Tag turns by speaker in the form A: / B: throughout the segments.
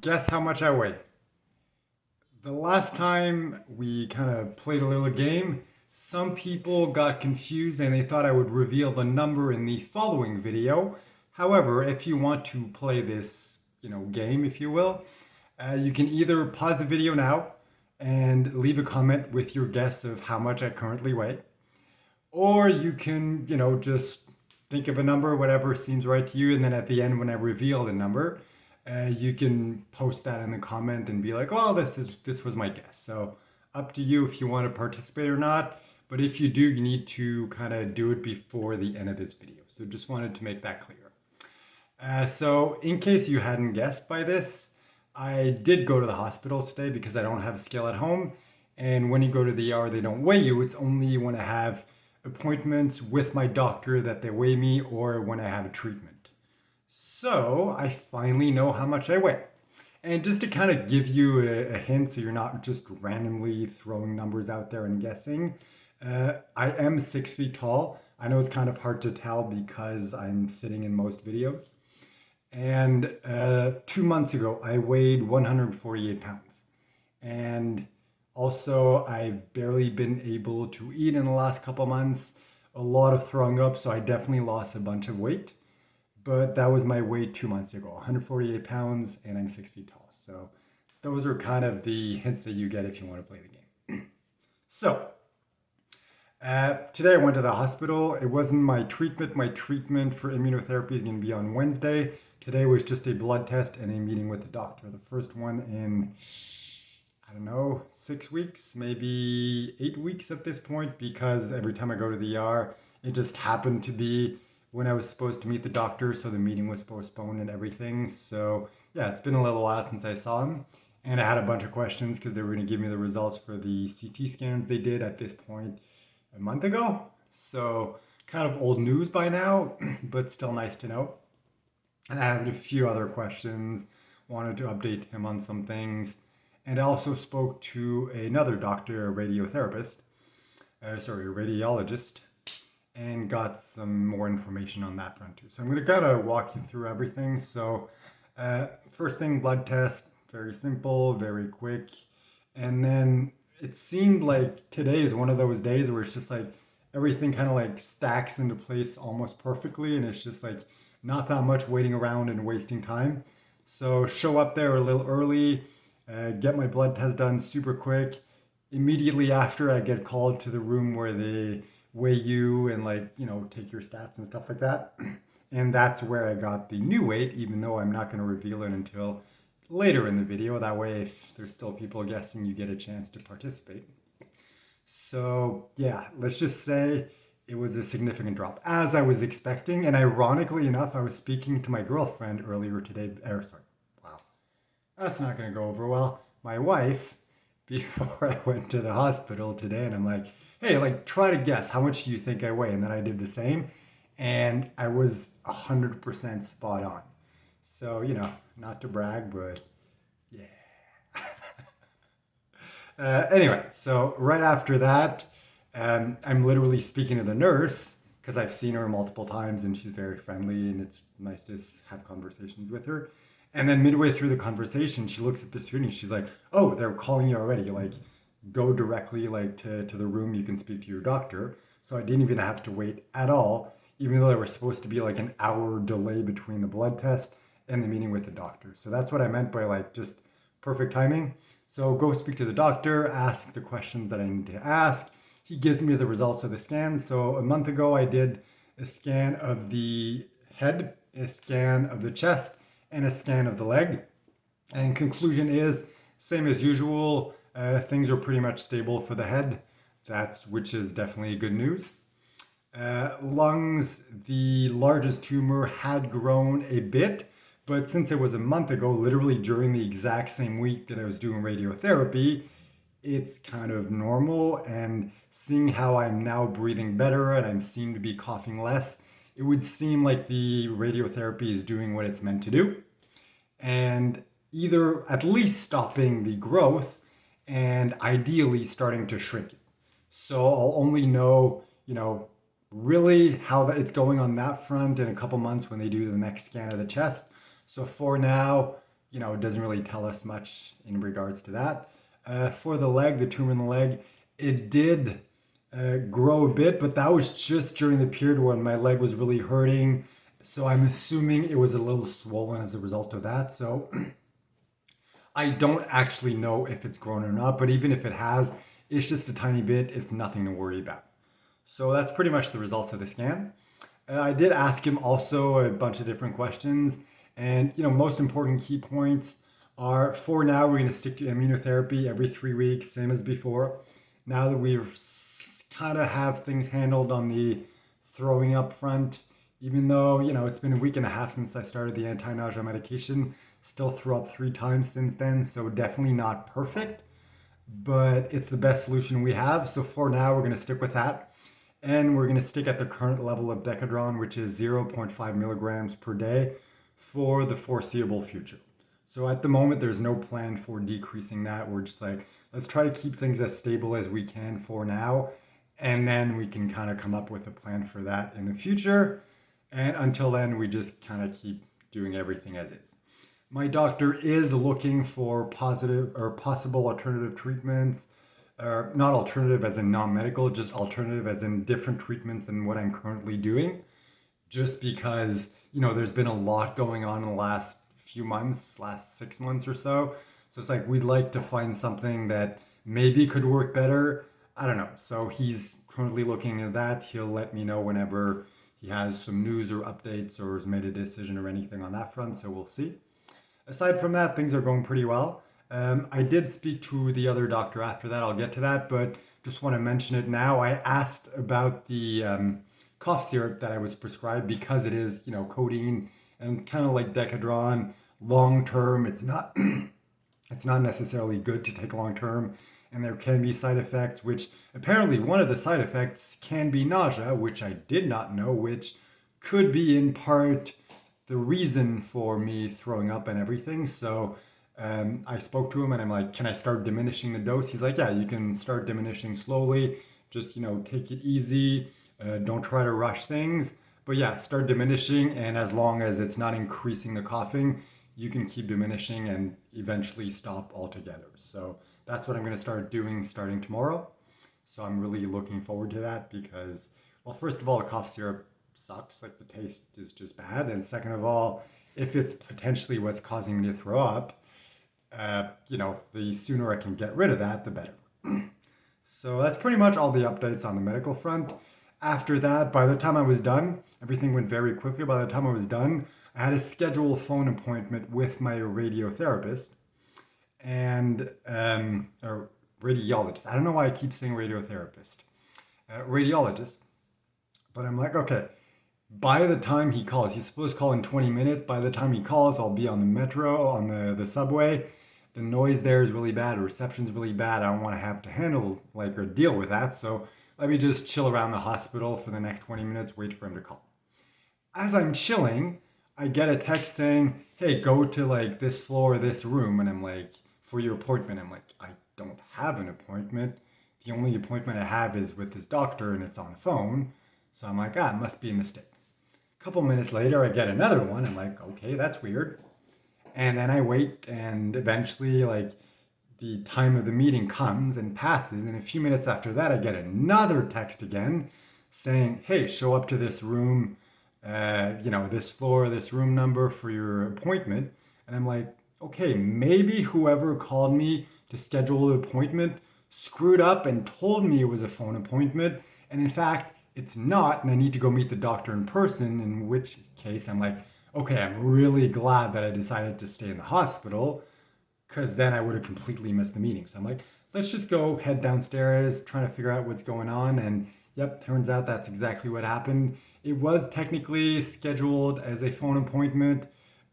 A: Guess how much I weigh. The last time we kind of played a little game, some people got confused and they thought I would reveal the number in the following video. However, if you want to play this, game, if you will, you can either pause the video now and leave a comment with your guess of how much I currently weigh, or you can, just think of a number, whatever seems right to you, and then at the end, when I reveal the number, you can post that in the comment and be like, "Oh, this was my guess." So up to you if you want to participate or not. But if you do, you need to kind of do it before the end of this video. So just wanted to make that clear. So in case you hadn't guessed by this, I did go to the hospital today because I don't have a scale at home. And when you go to the ER, they don't weigh you. It's only when I have appointments with my doctor that they weigh me, or when I have a treatment. So I finally know how much I weigh. And just to kind of give you a hint so you're not just randomly throwing numbers out there and guessing, I am 6 feet tall. I know it's kind of hard to tell because I'm sitting in most videos. And 2 months ago, I weighed 148 pounds. And also, I've barely been able to eat in the last couple months, a lot of throwing up, so I definitely lost a bunch of weight. But that was my weight 2 months ago, 148 pounds, and I'm 6 feet tall. So those are kind of the hints that you get if you want to play the game. So today I went to the hospital. It wasn't my treatment. My treatment for immunotherapy is going to be on Wednesday. Today was just a blood test and a meeting with the doctor. The first one in, I don't know, 6 weeks, maybe 8 weeks at this point, because every time I go to the ER, it just happened to be when I was supposed to meet the doctor, so the meeting was postponed and everything. So yeah, it's been a little while since I saw him. And I had a bunch of questions because they were going to give me the results for the CT scans they did at this point a month ago. So kind of old news by now, but still nice to know. And I have a few other questions, wanted to update him on some things. And I also spoke to another doctor, a radiologist, and got some more information on that front too. So I'm going to kind of walk you through everything. So first thing, blood test, very simple, very quick. And then it seemed like today is one of those days where it's just like everything kind of like stacks into place almost perfectly, and it's just like not that much waiting around and wasting time. So show up there a little early, get my blood test done super quick. Immediately after, I get called to the room where they weigh you and take your stats and stuff like that. And that's where I got the new weight, even though I'm not going to reveal it until later in the video. That way, if there's still people guessing, you get a chance to participate. So yeah, let's just say it was a significant drop, as I was expecting. And ironically enough, I was speaking to my girlfriend earlier today. Sorry, wow, that's not going to go over well. My wife, before I went to the hospital today, and I'm like, hey, try to guess how much do you think I weigh? And then I did the same, and I was 100% spot on. So, not to brag, but yeah. Anyway, so right after that, I'm literally speaking to the nurse because I've seen her multiple times and she's very friendly and it's nice to have conversations with her. And then midway through the conversation, she looks at the screen and she's like, "Oh, they're calling you already. Go directly to the room. You can speak to your doctor." So I didn't even have to wait at all, even though there was supposed to be like an hour delay between the blood test and the meeting with the doctor. So that's what I meant by just perfect timing. So go speak to the doctor, ask the questions that I need to ask. He gives me the results of the scans. So a month ago, I did a scan of the head, a scan of the chest, and a scan of the leg. And conclusion is same as usual. Things are pretty much stable for the head. Which is definitely good news. Lungs, the largest tumor had grown a bit, but since it was a month ago, literally during the exact same week that I was doing radiotherapy, it's kind of normal. And seeing how I'm now breathing better and I seem to be coughing less, it would seem like the radiotherapy is doing what it's meant to do. And either at least stopping the growth and ideally starting to shrink it. So I'll only know, really how it's going on that front in a couple months when they do the next scan of the chest. So for now, it doesn't really tell us much in regards to that. For the leg, the tumor in the leg, it did grow a bit, but that was just during the period when my leg was really hurting. So I'm assuming it was a little swollen as a result of that. So I don't actually know if it's grown or not, but even if it has, it's just a tiny bit. It's nothing to worry about. So that's pretty much the results of the scan. I did ask him also a bunch of different questions, and most important key points are for now we're going to stick to immunotherapy every 3 weeks, same as before. Now that we've kind of have things handled on the throwing up front, even though it's been a week and a half since I started the anti-nausea medication, still threw up 3 times since then, so definitely not perfect, but it's the best solution we have. So for now, we're going to stick with that. And we're going to stick at the current level of Decadron, which is 0.5 milligrams per day for the foreseeable future. So at the moment, there's no plan for decreasing that. We're just like, let's try to keep things as stable as we can for now. And then we can kind of come up with a plan for that in the future. And until then, we just kind of keep doing everything as is. My doctor is looking for positive or possible alternative treatments, not alternative as in non-medical, just alternative as in different treatments than what I'm currently doing. Just because, there's been a lot going on in the last few months, last 6 months or so. So it's like we'd like to find something that maybe could work better. I don't know. So he's currently looking at that. He'll let me know whenever he has some news or updates or has made a decision or anything on that front. So we'll see. Aside from that, things are going pretty well. I did speak to the other doctor after that. I'll get to that, but just want to mention it now. I asked about the cough syrup that I was prescribed because it is, codeine and kind of like Decadron. Long term, it's not it's not necessarily good to take long term, and there can be side effects. Which apparently one of the side effects can be nausea, which I did not know, which could be in part the reason for me throwing up and everything. So I spoke to him and I'm like, can I start diminishing the dose? He's like, yeah, you can start diminishing slowly. Just, take it easy. Don't try to rush things. But yeah, start diminishing. And as long as it's not increasing the coughing, you can keep diminishing and eventually stop altogether. So that's what I'm going to start doing starting tomorrow. So I'm really looking forward to that because, well, first of all, the cough syrup sucks. Like the taste is just bad. And second of all, if it's potentially what's causing me to throw up, the sooner I can get rid of that, the better. So that's pretty much all the updates on the medical front. After that, by the time I was done, everything went very quickly. By the time I was done, I had a scheduled phone appointment with my radiotherapist and or radiologist. I don't know why I keep saying radiotherapist. Radiologist. But I'm like, okay, by the time he calls, he's supposed to call in 20 minutes. By the time he calls, I'll be on the metro, on the subway. The noise there is really bad, the reception's really bad. I don't want to have to handle or deal with that. So let me just chill around the hospital for the next 20 minutes, wait for him to call. As I'm chilling, I get a text saying, hey, go to this floor, this room. And I'm like, for your appointment. I'm like, I don't have an appointment. The only appointment I have is with this doctor and it's on the phone. So I'm like, it must be a mistake. A couple minutes later, I get another one. I'm like, okay, that's weird. And then I wait, and eventually, the time of the meeting comes and passes. And a few minutes after that, I get another text again saying, hey, show up to this room, this floor, this room number for your appointment. And I'm like, okay, maybe whoever called me to schedule the appointment screwed up and told me it was a phone appointment. And in fact, it's not, and I need to go meet the doctor in person, in which case I'm like, okay, I'm really glad that I decided to stay in the hospital because then I would have completely missed the meeting. So I'm like, let's just go head downstairs, trying to figure out what's going on. And yep, turns out that's exactly what happened. It was technically scheduled as a phone appointment,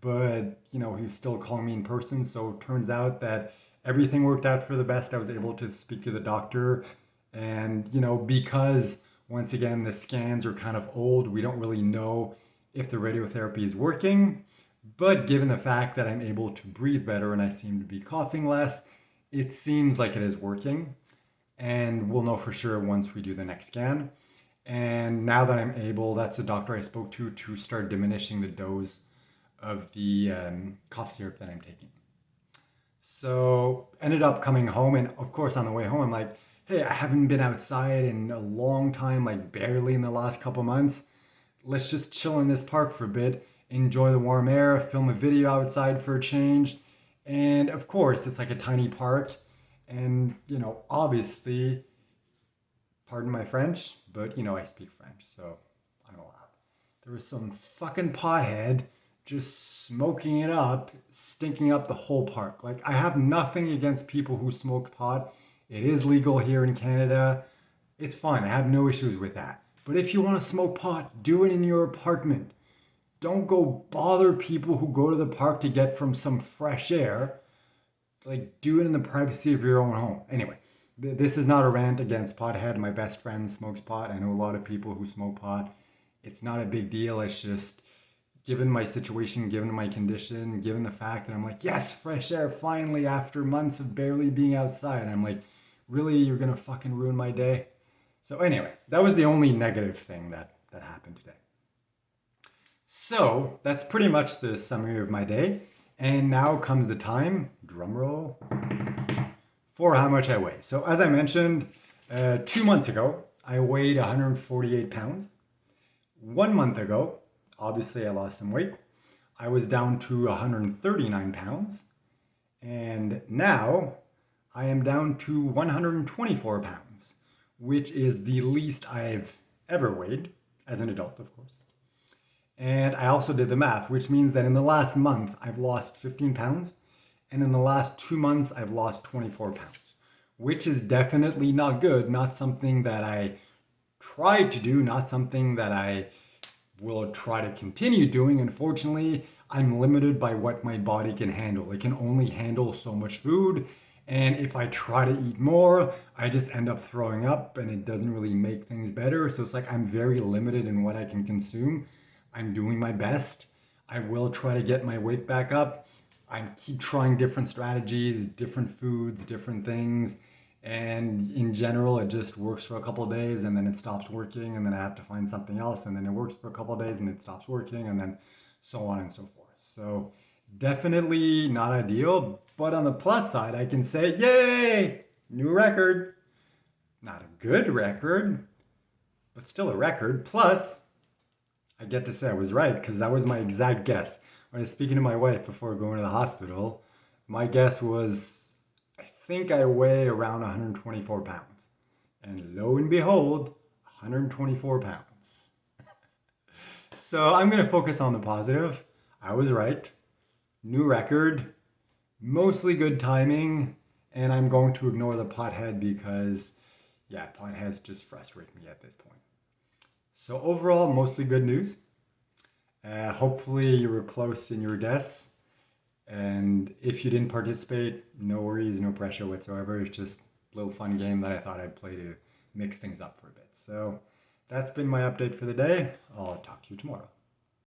A: but he was still calling me in person. So it turns out that everything worked out for the best. I was able to speak to the doctor. And, because once again, the scans are kind of old, we don't really know if the radiotherapy is working, but given the fact that I'm able to breathe better and I seem to be coughing less, it seems like it is working. And we'll know for sure once we do the next scan. And now that I'm able, that's the doctor I spoke to start diminishing the dose of the cough syrup that I'm taking. So ended up coming home, and of course on the way home I'm like, hey, I haven't been outside in a long time, like barely in the last couple months. Let's just chill in this park for a bit, enjoy the warm air, film a video outside for a change. And of course, it's like a tiny park. And, obviously, pardon my French, but, I speak French, so I'm allowed. There was some fucking pothead just smoking it up, stinking up the whole park. Like, I have nothing against people who smoke pot. It is legal here in Canada. It's fine. I have no issues with that. But if you want to smoke pot, do it in your apartment. Don't go bother people who go to the park to get from some fresh air. Like, do it in the privacy of your own home. Anyway, this is not a rant against pothead. My best friend smokes pot. I know a lot of people who smoke pot. It's not a big deal. It's just, given my situation, given my condition, given the fact that I'm like, yes, fresh air, finally, after months of barely being outside. I'm like, really, you're gonna fucking ruin my day? So anyway, that was the only negative thing that happened today. So that's pretty much the summary of my day. And now comes the time, drum roll, for how much I weigh. So as I mentioned, 2 months ago, I weighed 148 pounds. 1 month ago, obviously I lost some weight. I was down to 139 pounds. And now I am down to 124 pounds, which is the least I've ever weighed, as an adult, of course. And I also did the math, which means that in the last month, I've lost 15 pounds. And in the last 2 months, I've lost 24 pounds, which is definitely not good. Not something that I tried to do, not something that I will try to continue doing. Unfortunately, I'm limited by what my body can handle. It can only handle so much food. And if I try to eat more, I just end up throwing up and it doesn't really make things better. So it's like I'm very limited in what I can consume. I'm doing my best. I will try to get my weight back up. I keep trying different strategies, different foods, different things. And in general, it just works for a couple of days and then it stops working. And then I have to find something else. And then it works for a couple of days and it stops working. And then so on and so forth. So definitely not ideal. But on the plus side, I can say, yay, new record. Not a good record, but still a record. Plus, I get to say I was right because that was my exact guess. When I was speaking to my wife before going to the hospital, my guess was, I think I weigh around 124 pounds. And lo and behold, 124 pounds. So I'm going to focus on the positive. I was right. New record. Mostly good timing. And I'm going to ignore the pothead because, yeah, potheads just frustrate me at this point. So overall, mostly good news. Hopefully you were close in your guess. And if you didn't participate, no worries, no pressure whatsoever. It's just a little fun game that I thought I'd play to mix things up for a bit. So that's been my update for the day. I'll talk to you tomorrow.